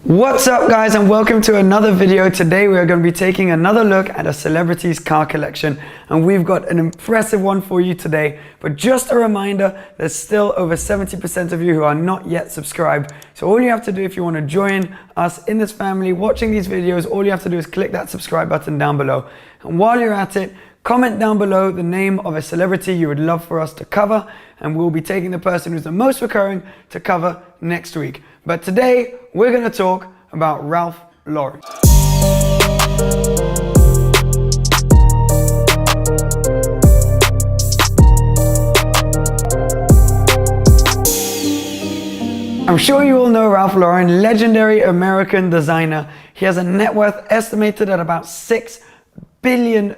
What's up guys, and welcome to another video. Today we are going to be taking another look at a celebrity's car collection, and we've got an impressive one for you today. But just a reminder, there's still over 70% of you who are not yet subscribed. So all you have to do if you want to join us in this family watching these videos, all you have to do is click that subscribe button down below. And while you're at it, comment down below the name of a celebrity you would love for us to cover, and we'll be taking the person who's the most recurring to cover next week. But today, we're going to talk about Ralph Lauren. I'm sure you all know Ralph Lauren, legendary American designer. He has a net worth estimated at about $6 billion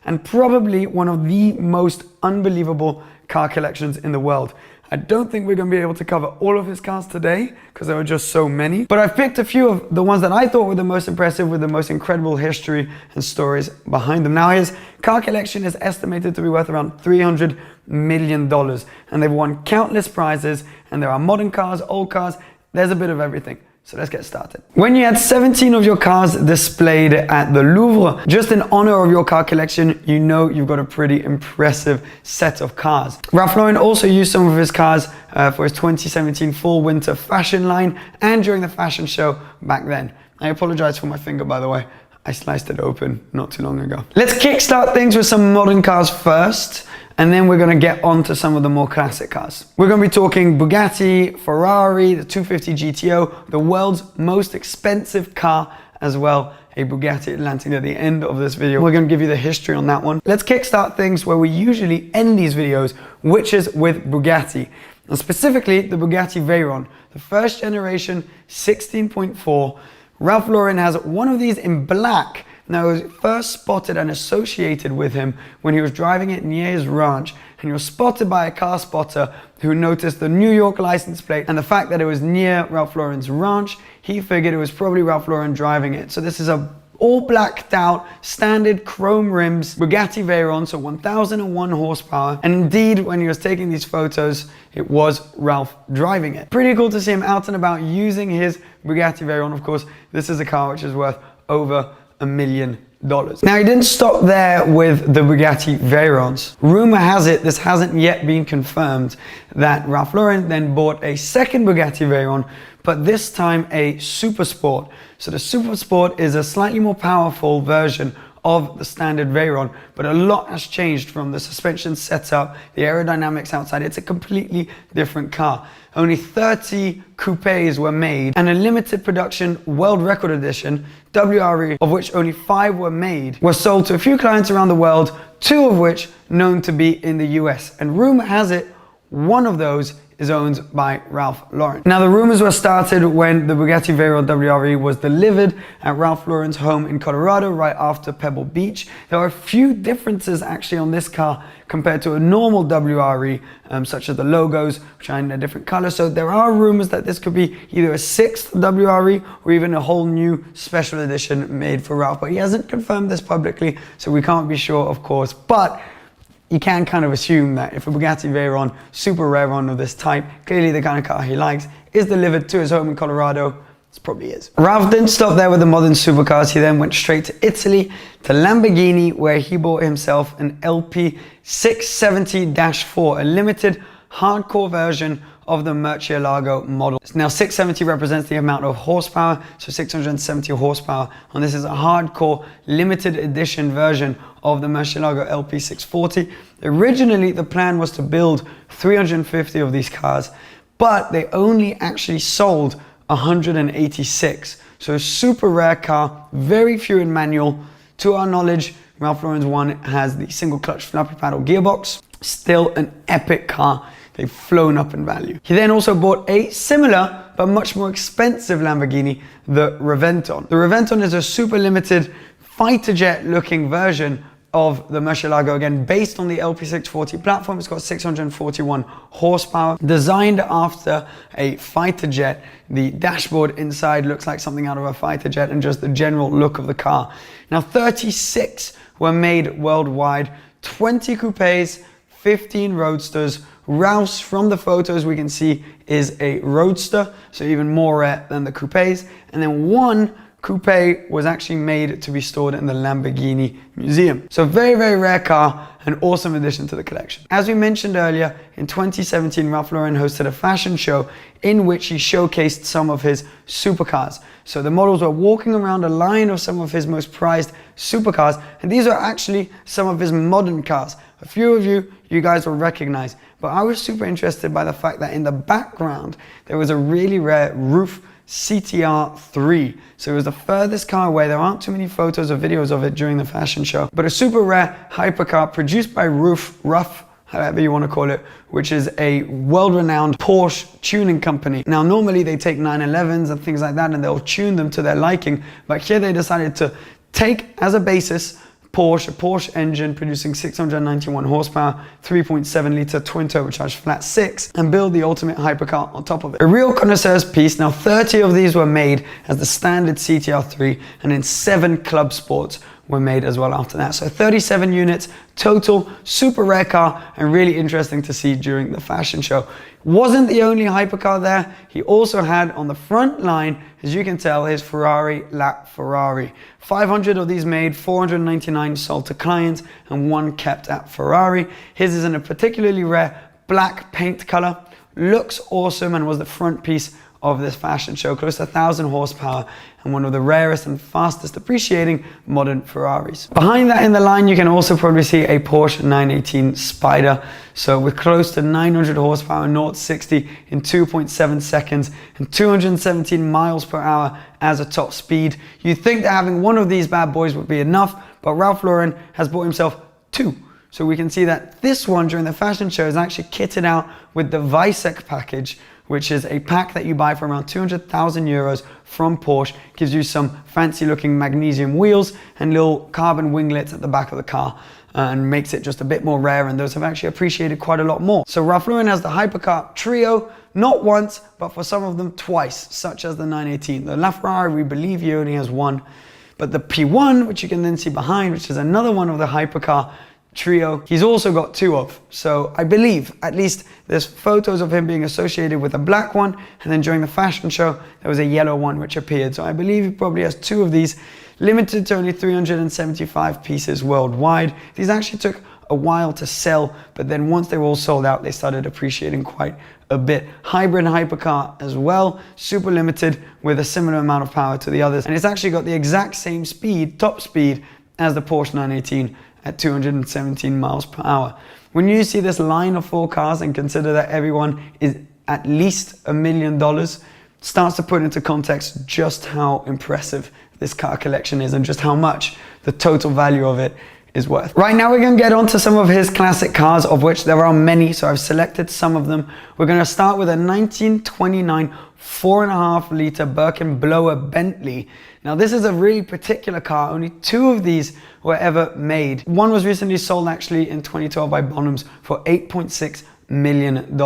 and probably one of the most unbelievable car collections in the world. I don't think we're going to be able to cover all of his cars today because there are just so many, but I've picked a few of the ones that I thought were the most impressive, with the most incredible history and stories behind them. Now, his car collection is estimated to be worth around $300 million, and they've won countless prizes, and there are modern cars, old cars, there's a bit of everything. So let's get started. When you had 17 of your cars displayed at the Louvre, just in honor of your car collection, you know you've got a pretty impressive set of cars. Ralph Lauren also used some of his cars for his 2017 fall-winter fashion line and during the fashion show back then. I apologize for my finger, by the way. I sliced it open not too long ago. Let's kickstart things with some modern cars first, and then we're going to get on to some of the more classic cars. We're going to be talking Bugatti, Ferrari, the 250 GTO, the world's most expensive car as well, a Bugatti Atlantic at the end of this video. We're going to give you the history on that one. Let's kickstart things where we usually end these videos, which is with Bugatti. And specifically the Bugatti Veyron, the first generation 16.4. Ralph Lauren has one of these in black. Now, it was first spotted and associated with him when he was driving it near his ranch, and he was spotted by a car spotter who noticed the New York license plate and the fact that it was near Ralph Lauren's ranch. He figured it was probably Ralph Lauren driving it. So this is a all blacked out, standard chrome rims Bugatti Veyron, so 1001 horsepower. And indeed, when he was taking these photos, it was Ralph driving it. Pretty cool to see him out and about using his Bugatti Veyron. Of course, this is a car which is worth over $1 million. Now, he didn't stop there with the Bugatti Veyrons. Rumor has it, this hasn't yet been confirmed, that Ralph Lauren then bought a second Bugatti Veyron, but this time a Super Sport. So the Super Sport is a slightly more powerful version of the standard Veyron, but a lot has changed from the suspension setup, the aerodynamics outside. It's a completely different car. Only 30 coupes were made, and a limited production world record edition, WRE, of which only 5 were made, were sold to a few clients around the world, 2 of which known to be in the US. And rumor has it, one of those is owned by Ralph Lauren. Now, the rumors were started when the Bugatti Veyron WRE was delivered at Ralph Lauren's home in Colorado right after Pebble Beach. There are a few differences actually on this car compared to a normal WRE, such as the logos, which are in a different color. So there are rumors that this could be either a 6th WRE or even a whole new special edition made for Ralph, but he hasn't confirmed this publicly, so we can't be sure, of course. But you can kind of assume that if a Bugatti Veyron, super rare one of this type, clearly the kind of car he likes, is delivered to his home in Colorado, this probably is. Ralph didn't stop there with the modern supercars. He then went straight to Italy, to Lamborghini, where he bought himself an LP 670-4, a limited hardcore version of the Murcielago model. Now, 670 represents the amount of horsepower, so 670 horsepower, and this is a hardcore limited edition version of the Murcielago LP 640. Originally, the plan was to build 350 of these cars, but they only actually sold 186. So a super rare car, very few in manual. To our knowledge, Ralph Lauren's one has the single clutch flappy paddle gearbox. Still an epic car. They've flown up in value. He then also bought a similar but much more expensive Lamborghini, the Reventon. The Reventon is a super limited fighter jet looking version of the Murcielago, again based on the LP640 platform. It's got 641 horsepower, designed after a fighter jet. The dashboard inside looks like something out of a fighter jet, and just the general look of the car. Now, 36 were made worldwide, 20 coupes, 15 roadsters, Ralph's, from the photos we can see, is a roadster, so even more rare than the coupes. And then one coupe was actually made to be stored in the Lamborghini Museum. So very, very rare car, an awesome addition to the collection. As we mentioned earlier, in 2017, Ralph Lauren hosted a fashion show in which he showcased some of his supercars. So the models were walking around a line of some of his most prized supercars, and these are actually some of his modern cars. A few of you guys will recognize, but I was super interested by the fact that in the background, there was a really rare Ruf CTR 3. So it was the furthest car away. There aren't too many photos or videos of it during the fashion show, but a super rare hypercar produced by Ruf, however you want to call it, which is a world-renowned Porsche tuning company. Now, normally they take 911s and things like that and they'll tune them to their liking, but here they decided to take as a basis a Porsche engine producing 691 horsepower, 3.7 litre twin turbocharged flat six, and build the ultimate hypercar on top of it. A real connoisseur's piece. Now 30 of these were made as the standard CTR3, and then 7 Club Sports were made as well after that. So 37 units total, super rare car, and really interesting to see during the fashion show. Wasn't the only hypercar there. He also had on the front line, as you can tell, his Ferrari LaFerrari. 500 of these made, 499 sold to clients, and 1 kept at Ferrari. His is in a particularly rare black paint color. Looks awesome and was the front piece of this fashion show, close to 1,000 horsepower and one of the rarest and fastest appreciating modern Ferraris. Behind that in the line, you can also probably see a Porsche 918 Spider. So with close to 900 horsepower, 0-60 in 2.7 seconds and 217 miles per hour as a top speed. You'd think that having one of these bad boys would be enough, but Ralph Lauren has bought himself 2. So we can see that this one during the fashion show is actually kitted out with the Weissach package, which is a pack that you buy for around 200,000 euros from Porsche. Gives you some fancy looking magnesium wheels and little carbon winglets at the back of the car, and makes it just a bit more rare, and those have actually appreciated quite a lot more. So Ralph Lauren has the hypercar trio, not once, but for some of them twice, such as the 918. The LaFerrari, we believe he only has 1, but the P1, which you can then see behind, which is another one of the hypercar trio, he's also got 2 of. So I believe, at least there's photos of him being associated with a black one, and then during the fashion show there was a yellow one which appeared. So I believe he probably has 2 of these, limited to only 375 pieces worldwide. These actually took a while to sell, but then once they were all sold out, they started appreciating quite a bit. Hybrid hypercar as well, super limited with a similar amount of power to the others, and it's actually got the exact same speed, top speed, as the Porsche 918 at 217 miles per hour. When you see this line of 4 cars and consider that everyone is at least $1 million, starts to put into context just how impressive this car collection is and just how much the total value of it is worth. Right now we're going to get on to some of his classic cars, of which there are many, so I've selected some of them. We're going to start with a 1929 4.5 litre Birkin blower Bentley. Now this is a really particular car. Only 2 of these were ever made. One was recently sold actually in 2012 by Bonhams for $8.6 million.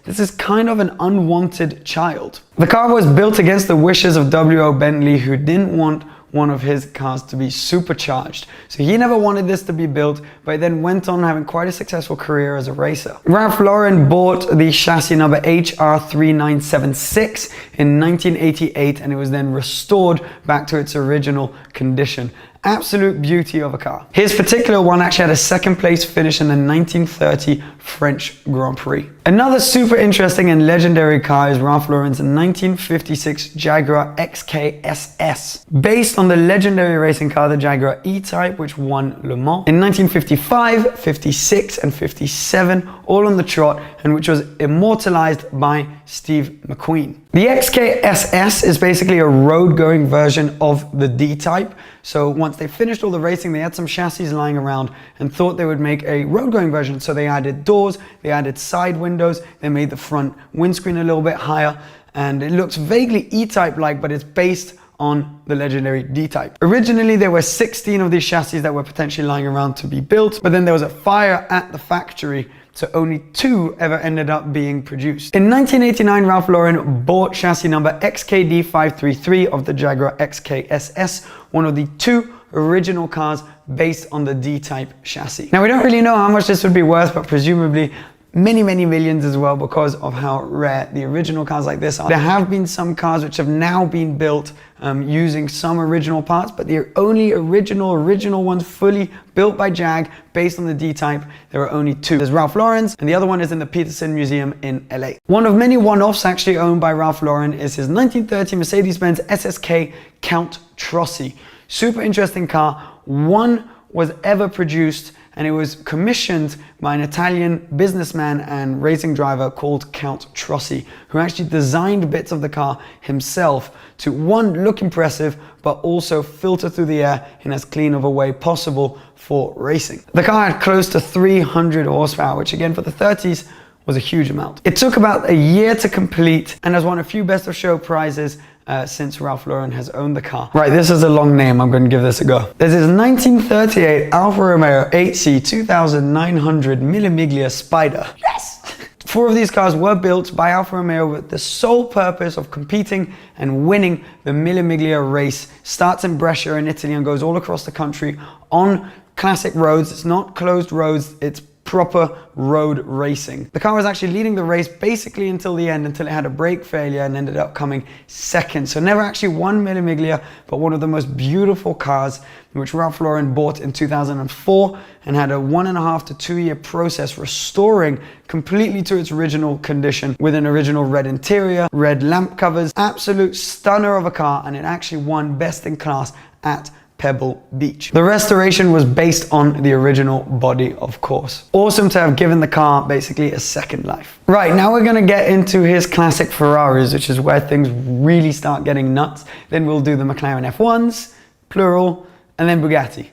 This is kind of an unwanted child. The car was built against the wishes of W.O. Bentley, who didn't want one of his cars to be supercharged. So he never wanted this to be built, but then went on having quite a successful career as a racer. Ralph Lauren bought the chassis number HR3976 in 1988, and it was then restored back to its original condition. Absolute beauty of a car. His particular one actually had a 2nd place finish in the 1930 French Grand Prix. Another super interesting and legendary car is Ralph Lauren's 1956 Jaguar XK SS, based on the legendary racing car, the Jaguar E-Type, which won Le Mans in 1955, 56, and 57, all on the trot, and which was immortalized by Steve McQueen. The XK SS is basically a road-going version of the D-Type. So once they finished all the racing, they had some chassis lying around and thought they would make a road-going version. So they added doors, they added side windows, they made the front windscreen a little bit higher, and it looks vaguely E-Type like, but it's based on the legendary D-Type. Originally, there were 16 of these chassis that were potentially lying around to be built, but then there was a fire at the factory, so only 2 ever ended up being produced. In 1989, Ralph Lauren bought chassis number XKD533 of the Jaguar XK SS, one of the 2 original cars based on the D-Type chassis. Now we don't really know how much this would be worth, but presumably many millions as well, because of how rare the original cars like this are. There have been some cars which have now been built using some original parts, but the only original ones fully built by Jag based on the D-Type, there are only two. There's Ralph Lauren's, and the other one is in the Peterson Museum in LA. One of many one-offs actually owned by Ralph Lauren is his 1930 Mercedes-Benz SSK Count Trossi. Super interesting car. One was ever produced, and it was commissioned by an Italian businessman and racing driver called Count Trossi, who actually designed bits of the car himself to, one, look impressive, but also filter through the air in as clean of a way possible for racing. The car had close to 300 horsepower, which again for the 30s was a huge amount. It took about a year to complete and has won a few best of show prizes since Ralph Lauren has owned the car. Right, this is a long name, I'm going to give this a go. This is 1938 Alfa Romeo 8C 2900 Mille Miglia Spider. Yes! 4 of these cars were built by Alfa Romeo with the sole purpose of competing and winning the Mille Miglia race. Starts in Brescia in Italy and goes all across the country on classic roads. It's not closed roads, it's proper road racing. The car was actually leading the race basically until the end, until it had a brake failure and ended up coming second. So never actually won Mille Miglia, but one of the most beautiful cars, which Ralph Lauren bought in 2004 and had a 1.5 to 2 year process restoring completely to its original condition with an original red interior, red lamp covers, absolute stunner of a car, and it actually won best in class at Pebble Beach. The restoration was based on the original body, of course. Awesome to have given the car basically a second life. Right, now we're gonna get into his classic Ferraris, which is where things really start getting nuts. Then we'll do the McLaren F1s, plural, and then Bugatti.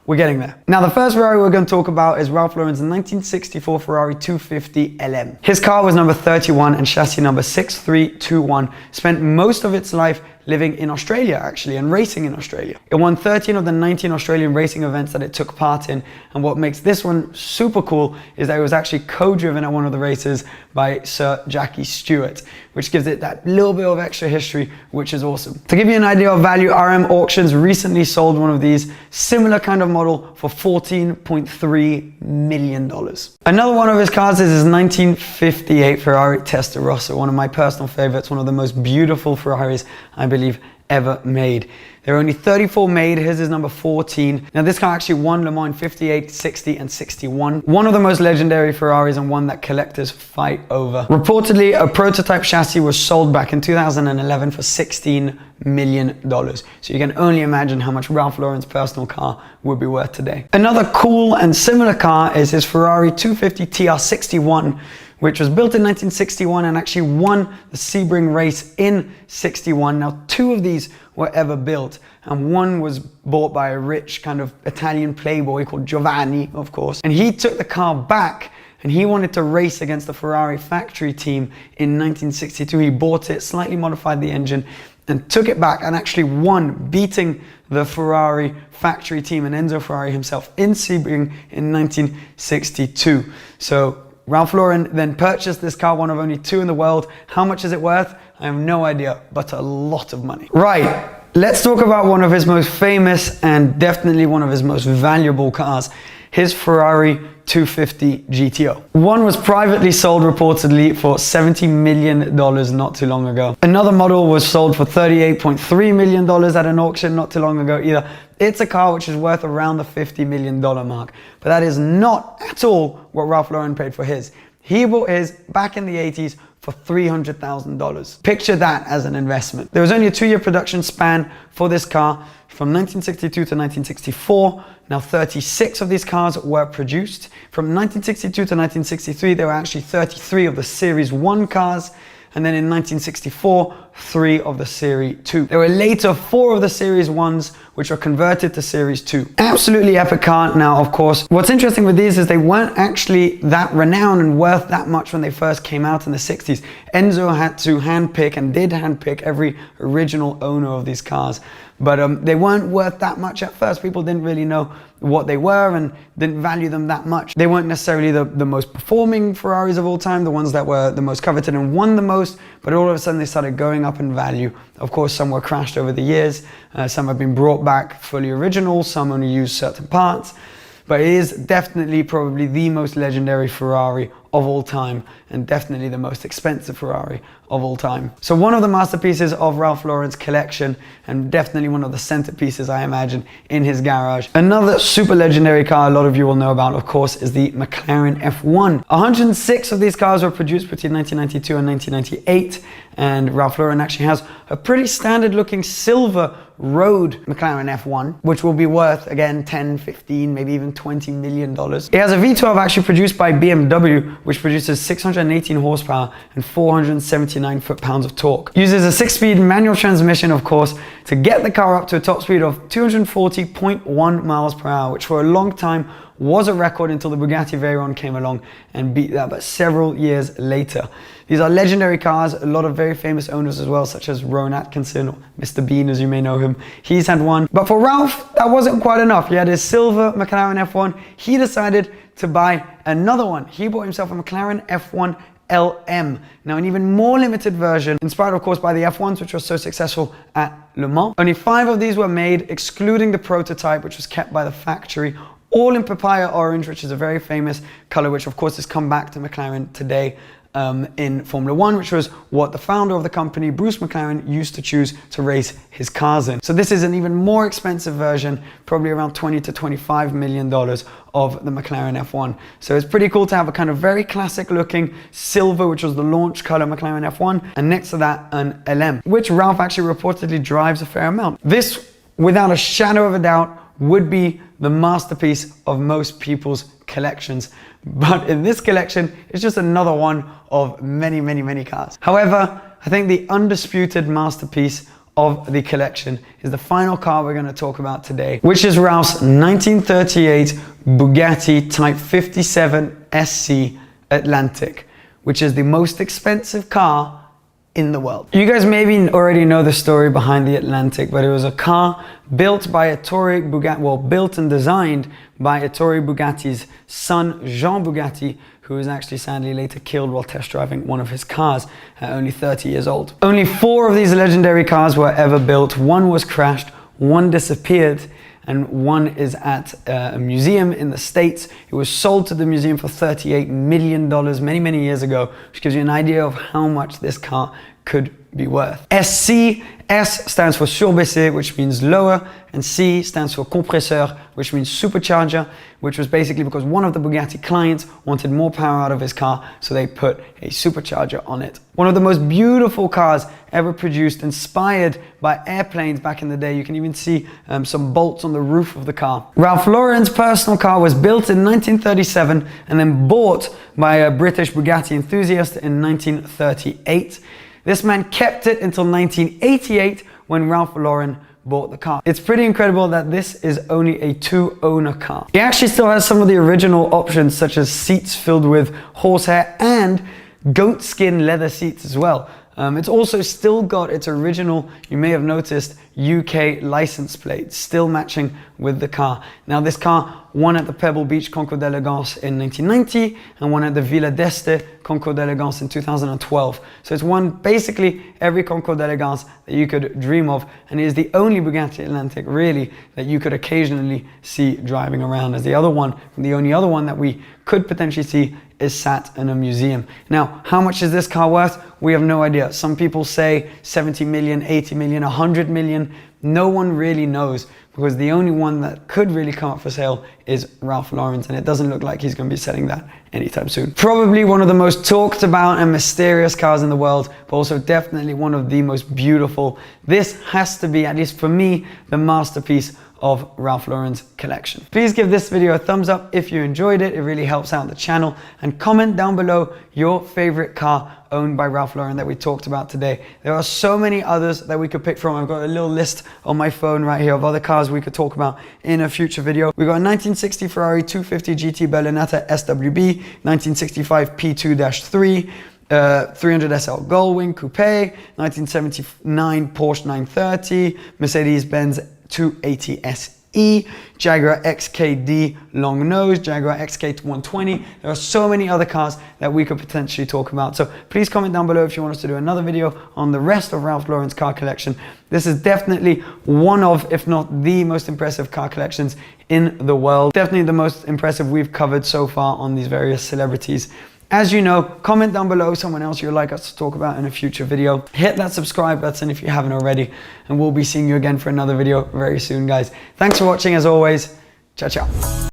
We're getting there. Now, the first Ferrari we're going to talk about is Ralph Lauren's 1964 Ferrari 250 LM. His car was number 31 and chassis number 6321. Spent most of its life living in Australia actually and racing in Australia. It won 13 of the 19 Australian racing events that it took part in, and what makes this one super cool is that it was actually co-driven at one of the races by Sir Jackie Stewart, which gives it that little bit of extra history, which is awesome. To give you an idea of value, RM Auctions recently sold one of these similar kind of model for $14.3 million. Another one of his cars is his 1958 Ferrari Testarossa, one of my personal favorites, one of the most beautiful Ferraris I believe ever made. There are only 34 made, his is number 14. Now this car actually won Le Mans 58, 60 and 61. One of the most legendary Ferraris and one that collectors fight over. Reportedly, a prototype chassis was sold back in 2011 for $16 million. So you can only imagine how much Ralph Lauren's personal car would be worth today. Another cool and similar car is his Ferrari 250 TR61, which was built in 1961 and actually won the Sebring race in 61. Now, 2 of these were ever built, and one was bought by a rich kind of Italian playboy called Giovanni, of course. And he took the car back and he wanted to race against the Ferrari factory team in 1962. He bought it, slightly modified the engine, and took it back and actually won, beating the Ferrari factory team and Enzo Ferrari himself in Sebring in 1962. So Ralph Lauren then purchased this car, one of only 2 in the world. How much is it worth? I have no idea, but a lot of money. Right, let's talk about one of his most famous and definitely one of his most valuable cars, his Ferrari 250 GTO. One was privately sold reportedly for $70 million not too long ago. Another model was sold for $38.3 million at an auction not too long ago either. It's a car which is worth around the $50 million mark, but that is not at all what Ralph Lauren paid for his. He bought his back in the 80s for $300,000. Picture that as an investment. There was only a 2-year production span for this car from 1962 to 1964. Now 36 of these cars were produced. From 1962 to 1963, there were actually 33 of the Series 1 cars. And then in 1964, 3 of the Series 2. There were later 4 of the Series 1s, which were converted to Series 2. Absolutely epic car. Now, of course, what's interesting with these is they weren't actually that renowned and worth that much when they first came out in the 60s. Enzo had to handpick and did handpick every original owner of these cars. But they weren't worth that much at first. People didn't really know what they were and didn't value them that much. They weren't necessarily the most performing Ferraris of all time, the ones that were the most coveted and won the most, but all of a sudden they started going up in value. Of course, some were crashed over the years, some have been brought back fully original, some only use certain parts, but it is definitely probably the most legendary Ferrari of all time, and definitely the most expensive Ferrari of all time. So one of the masterpieces of Ralph Lauren's collection, and definitely one of the centerpieces, I imagine, in his garage. Another super legendary car a lot of you will know about, of course, is the McLaren F1. 106 of these cars were produced between 1992 and 1998, and Ralph Lauren actually has a pretty standard looking silver road McLaren F1, which will be worth, again, 10, 15, maybe even $20 million. It has a V12 actually produced by BMW, which produces 618 horsepower and 479 foot-pounds of torque. Uses a 6-speed manual transmission, of course, to get the car up to a top speed of 240.1 miles per hour, which for a long time was a record until the Bugatti Veyron came along and beat that, but several years later. These are legendary cars, a lot of very famous owners as well, such as Rowan Atkinson or Mr. Bean, as you may know him. He's had one. But for Ralph, that wasn't quite enough. He had his silver McLaren F1. He decided to buy another one. He bought himself a McLaren F1 LM. Now, an even more limited version, inspired of course by the F1s, which was so successful at Le Mans. Only 5 of these were made, excluding the prototype, which was kept by the factory, all in papaya orange, which is a very famous color, which of course has come back to McLaren today in Formula One, which was what the founder of the company, Bruce McLaren, used to choose to race his cars in. So this is an even more expensive version, probably around $20 to $25 million of the McLaren F1. So it's pretty cool to have a kind of very classic looking silver, which was the launch color McLaren F1, and next to that an LM, which Ralph actually reportedly drives a fair amount. This, without a shadow of a doubt, would be the masterpiece of most people's collections. But in this collection, it's just another one of many, many, many cars. However, I think the undisputed masterpiece of the collection is the final car we're going to talk about today, which is Ralph's 1938 Bugatti Type 57 SC Atlantic, which is the most expensive car in the world. You guys maybe already know the story behind the Atlantic, but it was a car built by Ettore Bugatti, well, built and designed by Ettore Bugatti's son, Jean Bugatti, who was actually sadly later killed while test driving one of his cars at only 30 years old. Only 4 of these legendary cars were ever built. 1 was crashed, 1 disappeared, and 1 is at a museum in the States. It was sold to the museum for $38 million many, many years ago, which gives you an idea of how much this car could be worth. SC, S stands for surbaissé, which means lower, and C stands for compresseur, which means supercharger, which was basically because one of the Bugatti clients wanted more power out of his car, so they put a supercharger on it. One of the most beautiful cars ever produced, inspired by airplanes back in the day. You can even see some bolts on the roof of the car. Ralph Lauren's personal car was built in 1937 and then bought by a British Bugatti enthusiast in 1938. This man kept it until 1988 when Ralph Lauren bought the car. It's pretty incredible that this is only a 2-owner car. It actually still has some of the original options, such as seats filled with horsehair and goat skin leather seats as well. It's also still got its original, you may have noticed, UK license plate, still matching with the car. Now this car won at the Pebble Beach Concours d'Elegance in 1990 and won at the Villa d'Este Concours d'Elegance in 2012. So it's won basically every Concours d'Elegance that you could dream of, and it is the only Bugatti Atlantic really that you could occasionally see driving around, as the only other one that we could potentially see is sat in a museum. Now, how much is this car worth? We have no idea. Some people say 70 million, 80 million, 100 million. No one really knows, because the only one that could really come up for sale is Ralph Lauren's, and it doesn't look like he's going to be selling that anytime soon. Probably one of the most talked about and mysterious cars in the world, but also definitely one of the most beautiful. This has to be, at least for me, the masterpiece of Ralph Lauren's collection. Please give this video a thumbs up if you enjoyed it. It really helps out the channel, and comment down below your favorite car owned by Ralph Lauren that we talked about today. There are so many others that we could pick from. I've got a little list on my phone right here of other cars we could talk about in a future video. We got a 1960 Ferrari 250 GT Berlinetta SWB, 1965 P2-3, 300 SL Gullwing Coupe, 1979 Porsche 930, Mercedes-Benz 280 SE, Jaguar XKD long nose, Jaguar XK120. There are so many other cars that we could potentially talk about. So please comment down below if you want us to do another video on the rest of Ralph Lauren's car collection. This is definitely one of, if not the most impressive car collections in the world. Definitely the most impressive we've covered so far on these various celebrities As you know, comment down below someone else you'd like us to talk about in a future video. Hit that subscribe button if you haven't already, and we'll be seeing you again for another video very soon, guys. Thanks for watching as always. Ciao, ciao.